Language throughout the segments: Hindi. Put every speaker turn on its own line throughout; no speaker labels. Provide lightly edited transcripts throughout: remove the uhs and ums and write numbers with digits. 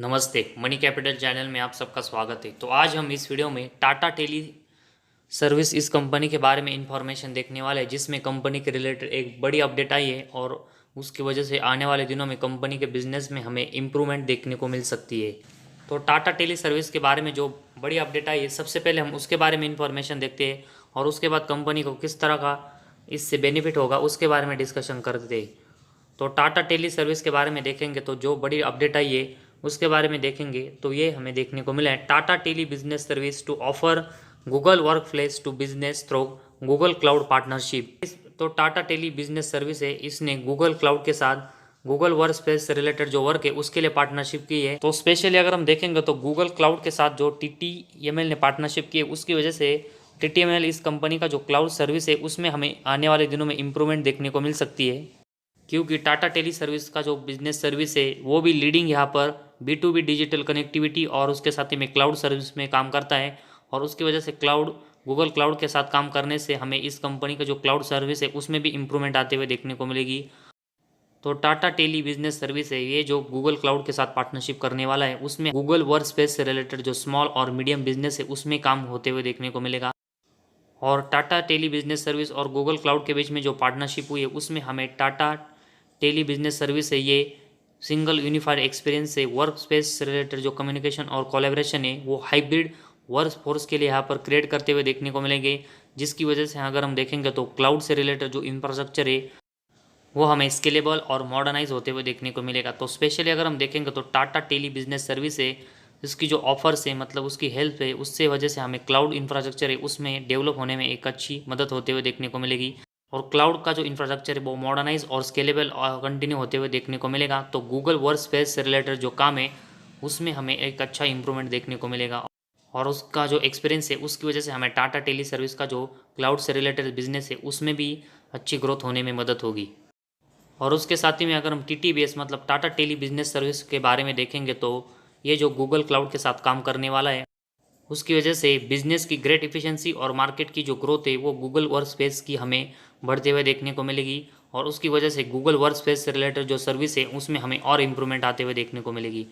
नमस्ते, मनी कैपिटल चैनल में आप सबका स्वागत है। तो आज हम इस वीडियो में टाटा टेली सर्विस इस कंपनी के बारे में इंफॉर्मेशन देखने वाले हैं, जिसमें कंपनी के रिलेटेड एक बड़ी अपडेट आई है और उसकी वजह से आने वाले दिनों में कंपनी के बिजनेस में हमें इम्प्रूवमेंट देखने को मिल सकती है। तो टाटा टेली सर्विस के बारे में जो बड़ी अपडेट आई है, सबसे पहले हम उसके बारे में इंफॉर्मेशन देखते हैं और उसके बाद कंपनी को किस तरह का इससे बेनिफिट होगा उसके बारे में डिस्कशन करते हैं। तो टाटा टेली सर्विस के बारे में देखेंगे तो जो बड़ी अपडेट आई है उसके बारे में देखेंगे तो ये हमें देखने को मिला है। Tata tele business service to offer Google work place to business through Google cloud partnership. तो टाटा टेली बिजनेस सर्विस है, इसने गूगल क्लाउड के साथ गूगल वर्क स्पेस से रिलेटेड जो वर्क है उसके लिए पार्टनरशिप की है। तो स्पेशली अगर हम देखेंगे तो गूगल क्लाउड के साथ जो TTML ने पार्टनरशिप की है उसकी वजह से TTML इस कंपनी का जो क्लाउड सर्विस है उसमें हमें आने वाले दिनों में इम्प्रूवमेंट देखने को मिल सकती है, क्योंकि टाटा टेली सर्विस का जो बिजनेस सर्विस है वो भी लीडिंग यहाँ पर B2B डिजिटल कनेक्टिविटी और उसके साथ ही में क्लाउड सर्विस में काम करता है। और उसकी वजह से गूगल क्लाउड के साथ काम करने से हमें इस कंपनी का जो क्लाउड सर्विस है उसमें भी इम्प्रूवमेंट आते हुए देखने को मिलेगी। तो टाटा टेली बिजनेस सर्विस है, ये जो गूगल क्लाउड के साथ पार्टनरशिप करने वाला है उसमें गूगल वर्क स्पेस से रिलेटेड जो स्मॉल और मीडियम बिजनेस है उसमें काम होते हुए देखने को मिलेगा। और टाटा टेली बिजनेस सर्विस और गूगल क्लाउड के बीच में जो पार्टनरशिप हुई है उसमें हमें टाटा टेली बिजनेस सर्विस है, ये सिंगल यूनिफाइड एक्सपीरियंस से वर्क स्पेस से रिलेटेड जो कम्युनिकेशन और कोलैबोरेशन है वो हाइब्रिड वर्क फोर्स के लिए यहाँ पर क्रिएट करते हुए देखने को मिलेंगे, जिसकी वजह से अगर हम देखेंगे तो क्लाउड से रिलेटेड जो इंफ्रास्ट्रक्चर है वो हमें स्केलेबल और मॉडर्नाइज होते हुए देखने को मिलेगा। तो स्पेशली अगर हम देखेंगे तो टाटा टेली बिजनेस सर्विस है, इसकी जो ऑफर्स है मतलब उसकी हेल्प है उससे वजह से हमें क्लाउड इंफ्रास्ट्रक्चर है उसमें डेवलप होने में एक अच्छी मदद होते हुए देखने को मिलेगी। और क्लाउड का जो इंफ्रास्ट्रक्चर है वो मॉडर्नाइज और स्केलेबल और कंटिन्यू होते हुए देखने को मिलेगा। तो गूगल वर्क स्पेस से रिलेटेड जो काम है उसमें हमें एक अच्छा इंप्रूवमेंट देखने को मिलेगा और उसका जो एक्सपीरियंस है उसकी वजह से हमें टाटा टेली सर्विस का जो क्लाउड से रिलेटेड बिजनेस है उसमें भी अच्छी ग्रोथ होने में मदद होगी। और उसके साथ ही में अगर हम TTBS मतलब टाटा टेली बिजनेस सर्विस के बारे में देखेंगे तो ये जो गूगल क्लाउड के साथ काम करने वाला है उसकी वजह से बिजनेस की ग्रेट इफिशिएंसी और मार्केट की जो ग्रोथ है वो गूगल वर्क स्पेस की हमें बढ़ते हुए देखने को मिलेगी। और उसकी वजह से गूगल वर्क स्पेस से रिलेटेड जो सर्विस है उसमें हमें और इम्प्रूवमेंट आते हुए देखने को मिलेगी।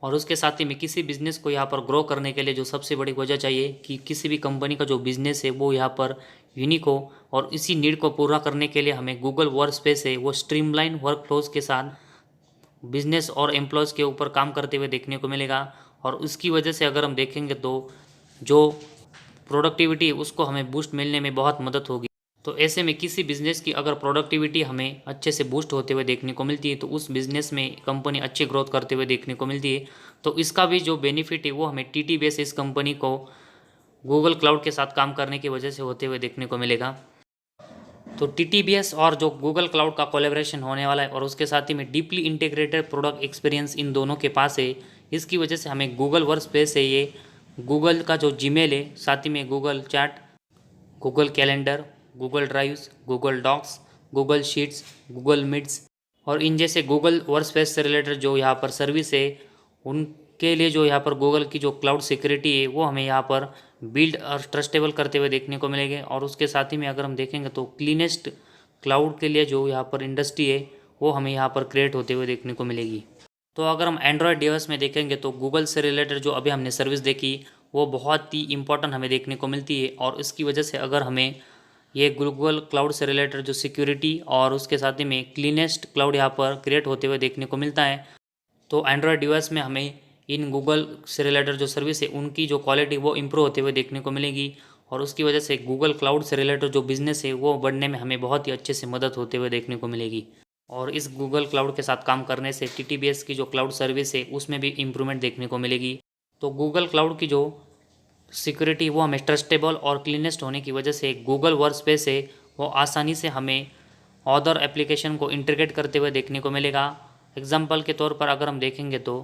और उसके साथ ही में किसी बिजनेस को यहाँ पर ग्रो करने के लिए जो सबसे बड़ी वजह चाहिए कि किसी भी कंपनी का जो बिजनेस है वो यहाँ पर यूनिक हो, और इसी नीड को पूरा करने के लिए हमें गूगल वर्क स्पेस है वो स्ट्रीमलाइन वर्क फ्लोज के साथ बिजनेस और एम्प्लॉयज़ के ऊपर काम करते हुए देखने को मिलेगा। और उसकी वजह से अगर हम देखेंगे तो जो प्रोडक्टिविटी है उसको हमें बूस्ट मिलने में बहुत मदद होगी। तो ऐसे में किसी बिजनेस की अगर प्रोडक्टिविटी हमें अच्छे से बूस्ट होते हुए देखने को मिलती है तो उस बिजनेस में कंपनी अच्छी ग्रोथ करते हुए देखने को मिलती है। तो इसका भी जो बेनिफिट है वो हमें TTBS इस कंपनी को गूगल क्लाउड के साथ काम करने की वजह से होते हुए देखने को मिलेगा। तो TTBS और जो गूगल क्लाउड का कोलैबोरेशन होने वाला है और उसके साथ ही में deeply integrated product experience in दोनों के पास है, इसकी वजह से हमें गूगल वर्क स्पेस है ये गूगल का जो जीमेल है, साथ ही में Google chat, Google calendar, Google drives, Google docs, Google sheets, Google meets और इन जैसे गूगल वर्क स्पेस से रिलेटेड जो यहाँ पर सर्विस है उनके लिए जो यहाँ पर गूगल की जो क्लाउड सिक्योरिटी है वो हमें यहाँ पर बिल्ड और ट्रस्टेबल करते हुए देखने को मिलेंगे। और उसके साथ ही में अगर हम देखेंगे तो क्लीनेस्ट क्लाउड के लिए जो यहाँ पर इंडस्ट्री है वो हमें यहाँ पर क्रिएट होते हुए देखने को मिलेगी। तो अगर हम एंड्रॉयड डिवाइस में देखेंगे तो गूगल से रिलेटेड जो अभी हमने सर्विस देखी वो बहुत ही इंपॉर्टेंट हमें देखने को मिलती है। और इसकी वजह से अगर हमें ये गूगल क्लाउड से रिलेटेड जो सिक्योरिटी और उसके साथ ही में क्लीनेस्ट क्लाउड यहाँ पर क्रिएट होते हुए देखने को मिलता है, तो एंड्रॉयड डिवाइस में हमें इन गूगल से रिलेटेड जो सर्विस है उनकी जो क्वालिटी वो इम्प्रूव होते हुए देखने को मिलेगी। और उसकी वजह से गूगल क्लाउड से रिलेटेड जो बिजनेस है वो बढ़ने में हमें बहुत ही अच्छे से मदद होते हुए देखने को मिलेगी। और इस गूगल क्लाउड के साथ काम करने से TTBS की जो क्लाउड सर्विस है उसमें भी इम्प्रूवमेंट देखने को मिलेगी। तो गूगल क्लाउड की जो सिक्योरिटी वो हमें ट्रस्टेबल और क्लीनेस्ट होने की वजह से गूगल वर्क स्पेस है वो आसानी से हमें अदर एप्लीकेशन को इंटीग्रेट करते हुए देखने को मिलेगा। एग्जाम्पल के तौर पर अगर हम देखेंगे तो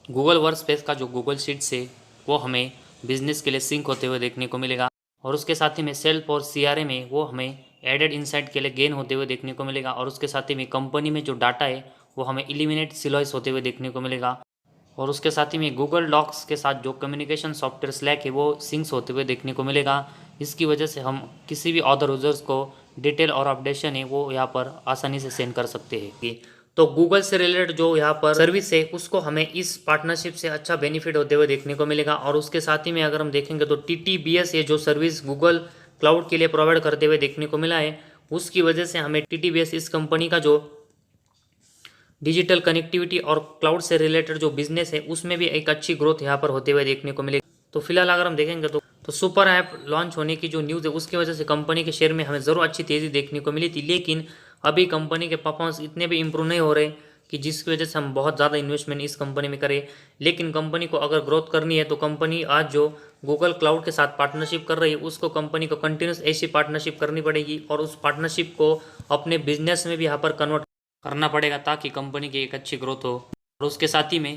गूगल वर्क स्पेस का जो गूगल शीट्स है वो हमें बिजनेस के लिए सिंक होते हुए देखने को मिलेगा। और उसके साथ ही में सेल्फ और CRM में वो हमें एडेड इंसाइट के लिए गेन होते हुए देखने को मिलेगा। और उसके साथ ही में कंपनी में जो डाटा है वो हमें इलिमिनेट सिलॉइस होते हुए देखने को मिलेगा। और उसके साथ ही में गूगल डॉक्स के साथ जो कम्युनिकेशन सॉफ्टवेयर स्लैक है वो सिंक्स होते हुए देखने को मिलेगा। इसकी वजह से हम किसी भी अदर यूजर्स को डिटेल और अपडेशन है वो यहाँ पर आसानी से सेंड कर सकते हैं। तो गूगल से रिलेटेड जो यहाँ पर सर्विस है उसको हमें इस पार्टनरशिप से अच्छा बेनिफिट होते हुए देखने को मिलेगा। और उसके साथ ही में अगर हम देखेंगे तो TTBS ये जो सर्विस गूगल क्लाउड के लिए प्रोवाइड करते हुए देखने को मिला है, उसकी वजह से हमें TTBS इस कंपनी का जो डिजिटल कनेक्टिविटी और क्लाउड से रिलेटेड जो बिजनेस है उसमें भी एक अच्छी ग्रोथ यहाँ पर होते हुए देखने को मिलेगी। तो फिलहाल अगर हम देखेंगे तो सुपर ऐप लॉन्च होने की जो न्यूज़ है उसकी वजह से कंपनी के शेयर में हमें ज़रूर अच्छी तेज़ी देखने को मिली थी, लेकिन अभी कंपनी के परफॉर्मेंस इतने भी इम्प्रूव नहीं हो रहे कि जिसकी वजह से हम बहुत ज़्यादा इन्वेस्टमेंट इस कंपनी में करें। लेकिन कंपनी को अगर ग्रोथ करनी है तो कंपनी आज जो गूगल क्लाउड के साथ पार्टनरशिप कर रही है उसको कंपनी को कंटिन्यूस ऐसी पार्टनरशिप करनी पड़ेगी और उस पार्टनरशिप को अपने बिजनेस में भी यहाँ पर कन्वर्ट करना पड़ेगा ताकि कंपनी की एक अच्छी ग्रोथ हो। और उसके साथ ही में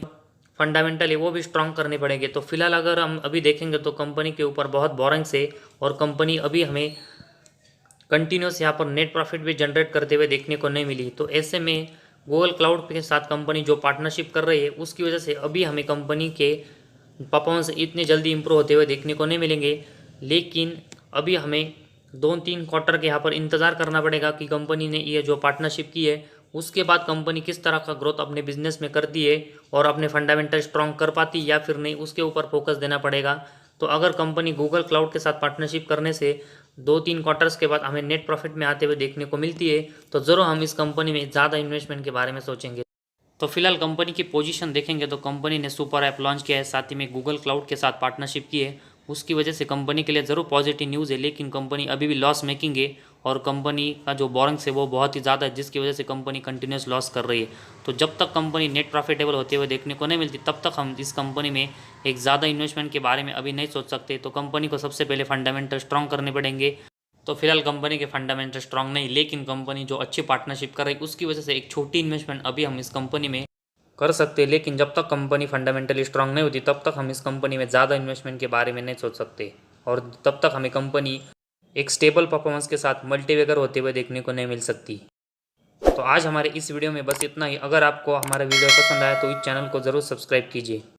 फंडामेंटल है वो भी स्ट्रॉन्ग करने पड़ेंगे। तो फिलहाल अगर हम अभी देखेंगे तो कंपनी के ऊपर बहुत बोरिंग से और कंपनी अभी हमें कंटिन्यूस यहाँ पर नेट प्रॉफिट भी जनरेट करते हुए देखने को नहीं मिली। तो ऐसे में गूगल क्लाउड के साथ कंपनी जो पार्टनरशिप कर रही है उसकी वजह से अभी हमें कंपनी के परफॉर्मेंस इतने जल्दी इंप्रूव होते हुए देखने को नहीं मिलेंगे, लेकिन अभी हमें 2-3 क्वार्टर के यहाँ पर इंतज़ार करना पड़ेगा कि कंपनी ने ये जो पार्टनरशिप की है उसके बाद कंपनी किस तरह का ग्रोथ अपने बिजनेस में करती है और अपने फंडामेंटल स्ट्रॉन्ग कर पाती है या फिर नहीं, उसके ऊपर फोकस देना पड़ेगा। तो अगर कंपनी गूगल क्लाउड के साथ पार्टनरशिप करने से 2-3 क्वार्टर्स के बाद हमें नेट प्रॉफिट में आते हुए देखने को मिलती है तो ज़रूर हम इस कंपनी में ज़्यादा इन्वेस्टमेंट के बारे में सोचेंगे। तो फिलहाल कंपनी की पोजीशन देखेंगे तो कंपनी ने सुपर ऐप लॉन्च किया है, साथ ही में गूगल क्लाउड के साथ पार्टनरशिप की है, उसकी वजह से कंपनी के लिए ज़रूर पॉजिटिव न्यूज़ है। लेकिन कंपनी अभी भी लॉस मेकिंग है और कंपनी का जो बोरिंग्स है वो बहुत ही ज़्यादा है, जिसकी वजह से कंपनी कंटिन्यूस लॉस कर रही है। तो जब तक कंपनी नेट प्रॉफिटेबल होते हुए देखने को नहीं मिलती तब तक हम इस कंपनी में एक ज़्यादा इन्वेस्टमेंट के बारे में अभी नहीं सोच सकते। तो कंपनी को सबसे पहले फंडामेंटल स्ट्रॉन्ग करने पड़ेंगे। तो फिलहाल कंपनी के फंडामेंटल स्ट्रॉन्ग नहीं, लेकिन कंपनी जो अच्छी पार्टनरशिप कर रही है उसकी वजह से एक छोटी इन्वेस्टमेंट अभी हम इस कंपनी में कर सकते हैं। लेकिन जब तक कंपनी फंडामेंटली स्ट्रांग नहीं होती तब तक हम इस कंपनी में ज़्यादा इन्वेस्टमेंट के बारे में नहीं सोच सकते और तब तक हमें कंपनी एक स्टेबल परफॉर्मेंस के साथ मल्टीवेगर होते हुए देखने को नहीं मिल सकती। तो आज हमारे इस वीडियो में बस इतना ही। अगर आपको हमारा वीडियो पसंद आया तो इस चैनल को ज़रूर सब्सक्राइब कीजिए।